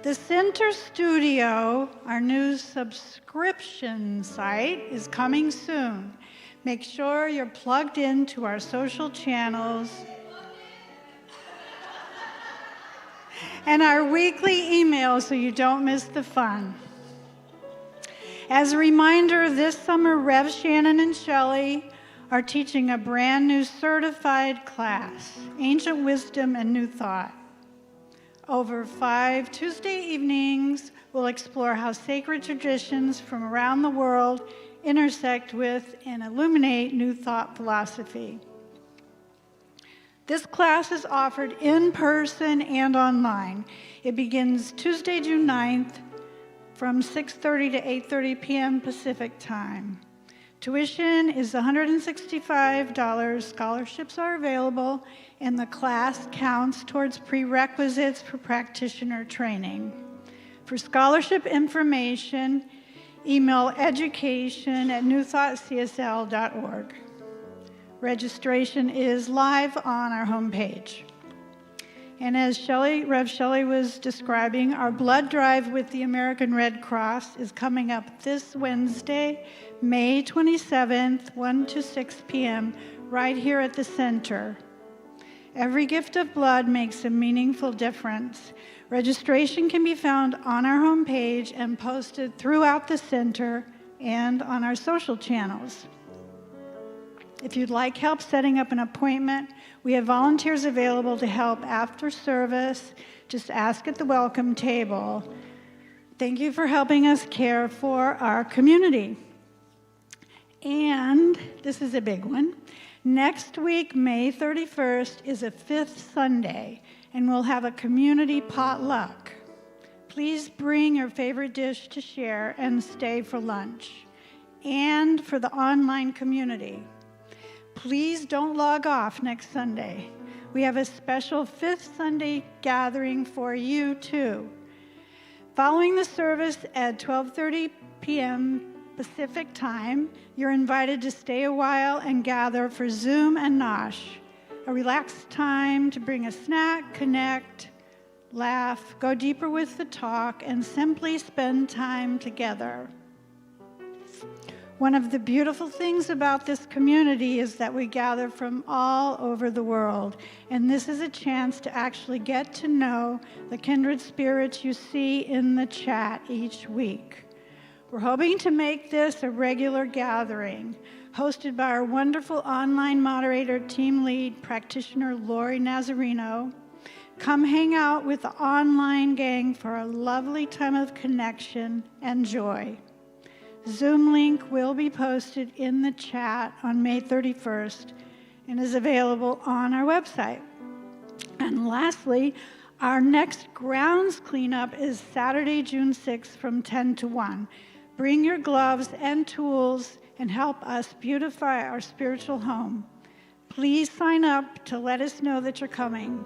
Speaker 6: The Center Studio, our new subscription site, is coming soon. Make sure you're plugged into our social channels and our weekly emails so you don't miss the fun. As a reminder, this summer, Rev Shannon and Shelly are teaching a brand new certified class, Ancient Wisdom and New Thought. Over 5 Tuesday evenings, we'll explore how sacred traditions from around the world intersect with and illuminate New Thought philosophy. This class is offered in person and online. It begins Tuesday, June 9th from 6:30 to 8:30 p.m. Pacific time. Tuition is $165. Scholarships are available, and the class counts towards prerequisites for practitioner training. For scholarship information, email education@newthoughtcsl.org. Registration is live on our homepage. And as Rev Shelly was describing, our blood drive with the American Red Cross is coming up this Wednesday, May 27th, 1 to 6 p.m., right here at the center. Every gift of blood makes a meaningful difference. Registration can be found on our homepage and posted throughout the center and on our social channels. If you'd like help setting up an appointment, we have volunteers available to help after service. Just ask at the welcome table. Thank you for helping us care for our community. And this is a big one. Next week, May 31st, is a 5th Sunday, and we'll have a community potluck. Please bring your favorite dish to share and stay for lunch. And for the online community, please don't log off next Sunday. We have a special 5th Sunday gathering for you too. Following the service at 12:30 p.m. Pacific time, you're invited to stay a while and gather for Zoom and Nosh, a relaxed time to bring a snack, connect, laugh, go deeper with the talk, and simply spend time together. One of the beautiful things about this community is that we gather from all over the world, and this is a chance to actually get to know the kindred spirits you see in the chat each week. We're hoping to make this a regular gathering, hosted by our wonderful online moderator, team lead, practitioner Lori Nazarino. Come hang out with the online gang for a lovely time of connection and joy. Zoom link will be posted in the chat on May 31st and is available on our website. And lastly, our next grounds cleanup is Saturday, June 6th from 10 to 1. Bring your gloves and tools and help us beautify our spiritual home. Please sign up to let us know that you're coming.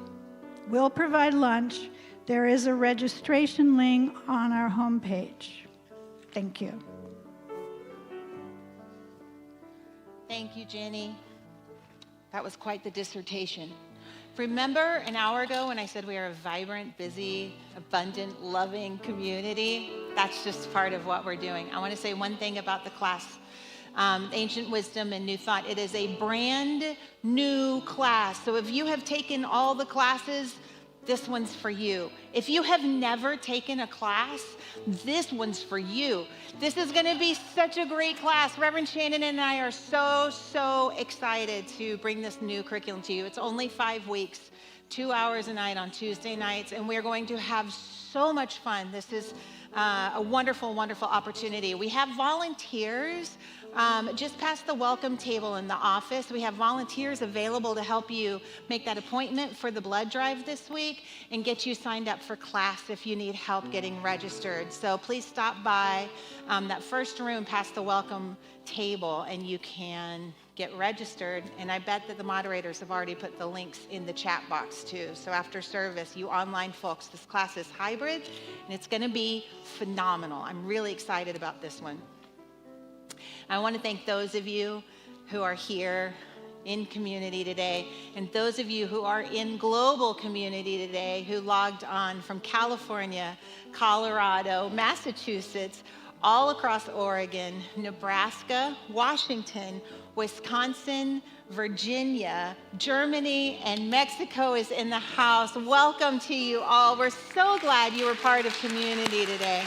Speaker 6: We'll provide lunch. There is a registration link on our homepage. Thank you.
Speaker 2: Thank you, Jenny. That was quite the dissertation. Remember an hour ago when I said we are a vibrant, busy, abundant, loving community? That's just part of what we're doing. I want to say one thing about the class, Ancient Wisdom and New Thought. It is a brand new class. So if you have taken all the classes, this one's for you. If you have never taken a class, this one's for you. This is going to be such a great class. Reverend Shannon and I are so excited to bring this new curriculum to you. It's only 5 weeks, 2 hours a night on Tuesday nights, and we're going to have so much fun. This is a wonderful opportunity. We have volunteers just past the welcome table in the office. We have volunteers available to help you make that appointment for the blood drive this week and get you signed up for class if you need help getting registered. So please stop by that first room past the welcome table and you can get registered. And I bet that the moderators have already put the links in the chat box too. So after service, you online folks, this class is hybrid and it's going to be phenomenal. I'm really excited about this one. I want to thank those of you who are here in community today, and those of you who are in global community today who logged on from California, Colorado, Massachusetts, all across Oregon, Nebraska, Washington, Wisconsin, Virginia, Germany, and Mexico is in the house. Welcome to you all. We're so glad you were part of community today.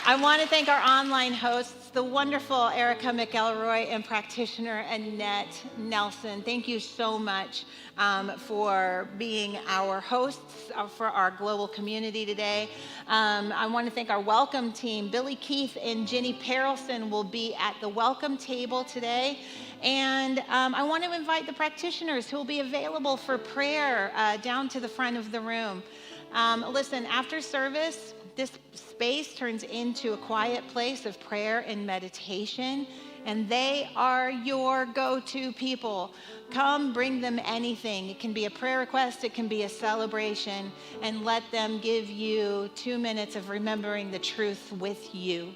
Speaker 2: I want to thank our online hosts, the wonderful Erica McElroy and practitioner Annette Nelson. Thank you so much for being our hosts for our global community today. I want to thank our welcome team. Billy Keith and Jenny Perelson will be at the welcome table today. And I want to invite the practitioners who will be available for prayer down to the front of the room. Listen, after service, this space turns into a quiet place of prayer and meditation, and they are your go-to people. Come, bring them anything. It can be a prayer request, it can be a celebration, and let them give you 2 minutes of remembering the truth with you,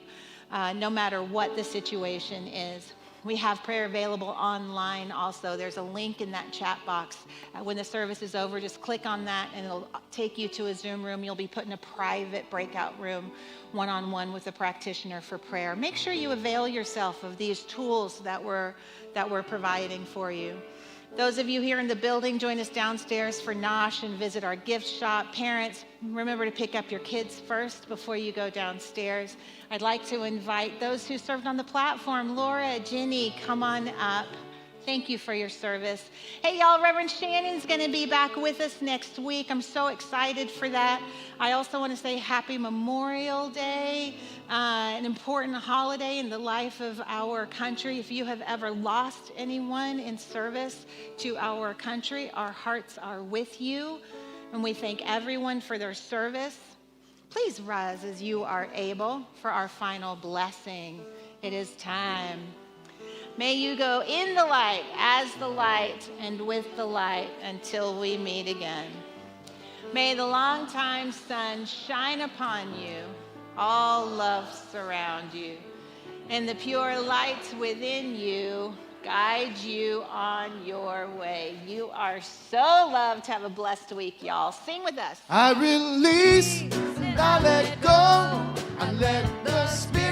Speaker 2: no matter what the situation is. We have prayer available online also. There's a link in that chat box. When the service is over, just click on that and it'll take you to a Zoom room. You'll be put in a private breakout room, one-on-one with a practitioner for prayer. Make sure you avail yourself of these tools that we're providing for you. Those of you here in the building, join us downstairs for Nosh and visit our gift shop. Parents, remember to pick up your kids first before you go downstairs. I'd like to invite those who served on the platform. Laura, Jenny, come on up. Thank you for your service. Hey, y'all, Reverend Shannon's going to be back with us next week. I'm so excited for that. I also want to say happy Memorial Day, an important holiday in the life of our country. If you have ever lost anyone in service to our country, our hearts are with you, and we thank everyone for their service. Please rise as you are able for our final blessing. It is time. May you go in the light, as the light, and with the light until we meet again. May the longtime sun shine upon you All love surround you. And the pure light within you guide you on your way. You are so loved. Have a blessed week, y'all. Sing with us.
Speaker 3: I release, I let go, I let the Spirit